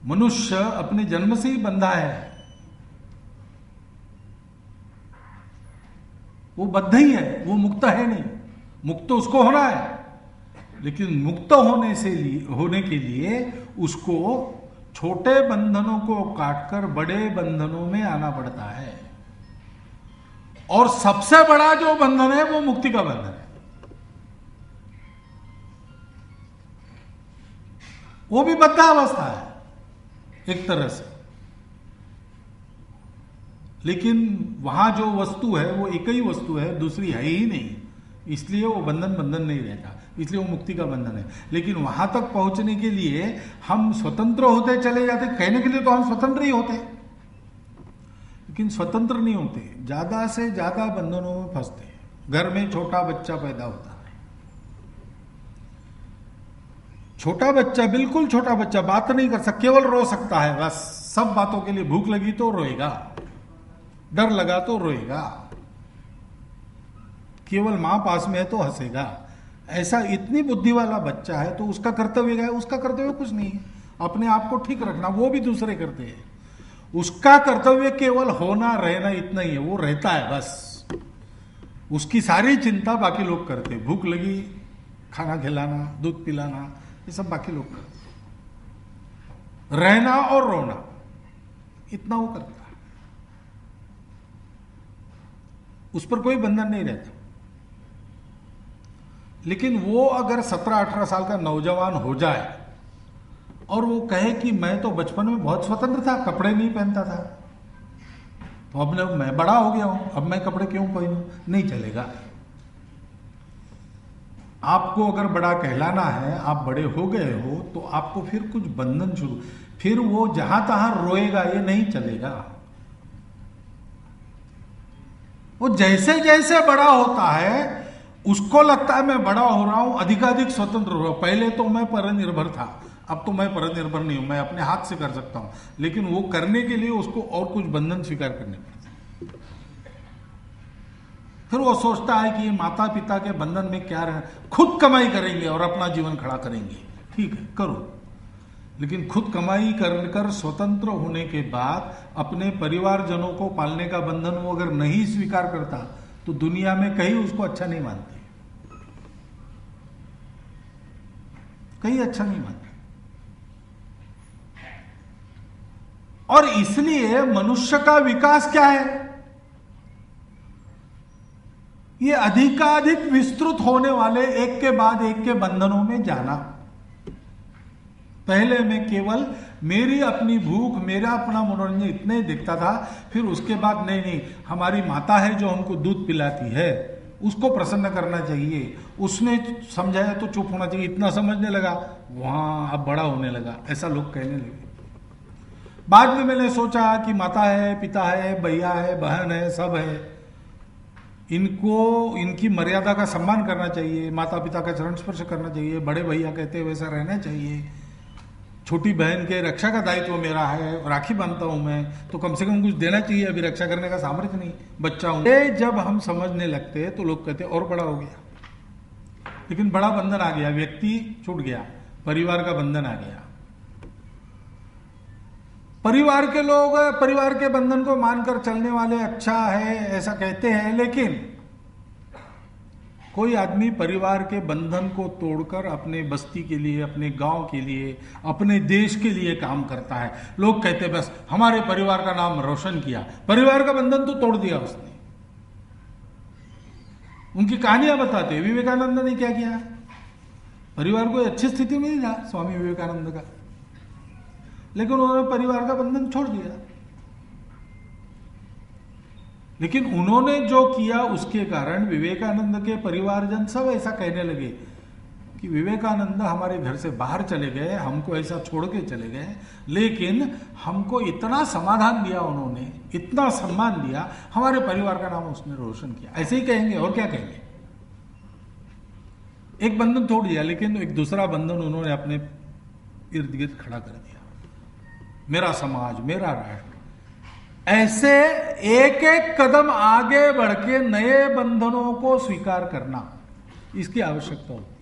मनुष्य अपने जन्म से ही बंधा है, वो बद्ध ही है, वो मुक्त है नहीं। मुक्त तो उसको होना है, लेकिन मुक्त होने के लिए उसको छोटे बंधनों को काटकर बड़े बंधनों में आना पड़ता है। और सबसे बड़ा जो बंधन है वो मुक्ति का बंधन है। वो भी बद्धावस्था है एक तरह से, लेकिन वहां जो वस्तु है वो एक ही वस्तु है, दूसरी है ही नहीं, इसलिए वो बंधन नहीं रहता, इसलिए वो मुक्ति का बंधन है। लेकिन वहां तक पहुंचने के लिए हम स्वतंत्र होते चले जाते, कहने के लिए तो हम स्वतंत्र ही होते, लेकिन स्वतंत्र नहीं होते, ज्यादा से ज्यादा बंधनों में फंसते हैं। घर में छोटा बच्चा पैदा होता है, छोटा बच्चा, बिल्कुल छोटा बच्चा, बात नहीं कर सकता, केवल रो सकता है बस, सब बातों के लिए। भूख लगी तो रोएगा, डर लगा तो रोएगा, केवल मां पास में है तो हंसेगा। ऐसा इतनी बुद्धि वाला बच्चा है, तो उसका कर्तव्य क्या है? उसका कर्तव्य कुछ नहीं है, अपने आप को ठीक रखना, वो भी दूसरे करते हैं। उसका कर्तव्य केवल होना रहना इतना ही है, वो रहता है बस। उसकी सारी चिंता बाकी लोग करते हैं, भूख लगी, खाना खिलाना, दूध पिलाना, ये सब बाकी लोग करते हैं। रहना और रोना इतना वो करता है, उस पर कोई बंधन नहीं रहता। लेकिन वो अगर 17-18 साल का नौजवान हो जाए और वो कहे कि मैं तो बचपन में बहुत स्वतंत्र था, कपड़े नहीं पहनता था, तो अब मैं बड़ा हो गया हूं, अब मैं कपड़े क्यों पहनूं? नहीं चलेगा। आपको अगर बड़ा कहलाना है, आप बड़े हो गए हो, तो आपको फिर कुछ बंधन शुरू, फिर वो जहां तहां रोएगा, ये नहीं चलेगा। वो जैसे जैसे बड़ा होता है उसको लगता है मैं बड़ा हो रहा हूं, अधिकाधिक स्वतंत्र हो रहा हूं। पहले तो मैं परनिर्भर था, अब तो मैं परनिर्भर नहीं हूं, मैं अपने हाथ से कर सकता हूं। लेकिन वो करने के लिए उसको और कुछ बंधन स्वीकार करने पड़ते। फिर वो सोचता है कि माता पिता के बंधन में क्या रहना, खुद कमाई करेंगे और अपना जीवन खड़ा करेंगे, ठीक है करो, लेकिन खुद कमाई कर स्वतंत्र होने के बाद अपने परिवारजनों को पालने का बंधन वो अगर नहीं स्वीकार करता तो दुनिया में कहीं उसको अच्छा नहीं मानते, कहीं अच्छा नहीं मानते। और इसलिए मनुष्य का विकास क्या है? ये अधिकाधिक विस्तृत होने वाले एक के बाद एक के बंधनों में जाना। पहले मैं केवल मेरी अपनी भूख, मेरा अपना मनोरंजन इतने ही देखता था, फिर उसके बाद नहीं, हमारी माता है जो हमको दूध पिलाती है, उसको प्रसन्न करना चाहिए, उसने समझाया तो चुप होना चाहिए, इतना समझने लगा, वहां अब बड़ा होने लगा, ऐसा लोग कहने लगे। बाद में मैंने सोचा कि माता है, पिता है, भैया है, बहन है, सब है, इनको इनकी मर्यादा का सम्मान करना चाहिए, माता पिता का चरण स्पर्श करना चाहिए, बड़े भैया कहते हैं वैसा रहना चाहिए, छोटी बहन के रक्षा का दायित्व मेरा है, राखी बांधता हूं मैं, तो कम से कम कुछ देना चाहिए, अभी रक्षा करने का सामर्थ्य नहीं, बच्चा हूं। ये जब हम समझने लगते हैं तो लोग कहते हैं और बड़ा हो गया। लेकिन बड़ा बंधन आ गया, व्यक्ति छूट गया, परिवार का बंधन आ गया। परिवार के लोग परिवार के बंधन को मानकर चलने वाले अच्छा है ऐसा कहते हैं, लेकिन कोई आदमी परिवार के बंधन को तोड़कर अपने बस्ती के लिए, अपने गांव के लिए, अपने देश के लिए काम करता है। लोग कहते हैं बस हमारे परिवार का नाम रोशन किया, परिवार का बंधन तो तोड़ दिया उसने। उनकी कहानियां बताते हैं, विवेकानंद ने क्या किया, परिवार को अच्छी स्थिति में ही था स्वामी विवेकानंद का, लेकिन उन्होंने परिवार का बंधन छोड़ दिया। लेकिन उन्होंने जो किया उसके कारण विवेकानंद के परिवारजन सब ऐसा कहने लगे कि विवेकानंद हमारे घर से बाहर चले गए, हमको ऐसा छोड़ के चले गए, लेकिन हमको इतना समाधान दिया उन्होंने, इतना सम्मान दिया, हमारे परिवार का नाम उसने रोशन किया। ऐसे ही कहेंगे और क्या कहेंगे। एक बंधन तोड़ दिया, लेकिन एक दूसरा बंधन उन्होंने अपने इर्द गिर्द खड़ा कर दिया, मेरा समाज, मेरा राष्ट्र। ऐसे एक एक कदम आगे बढ़ के नए बंधनों को स्वीकार करना, इसकी आवश्यकता होती है।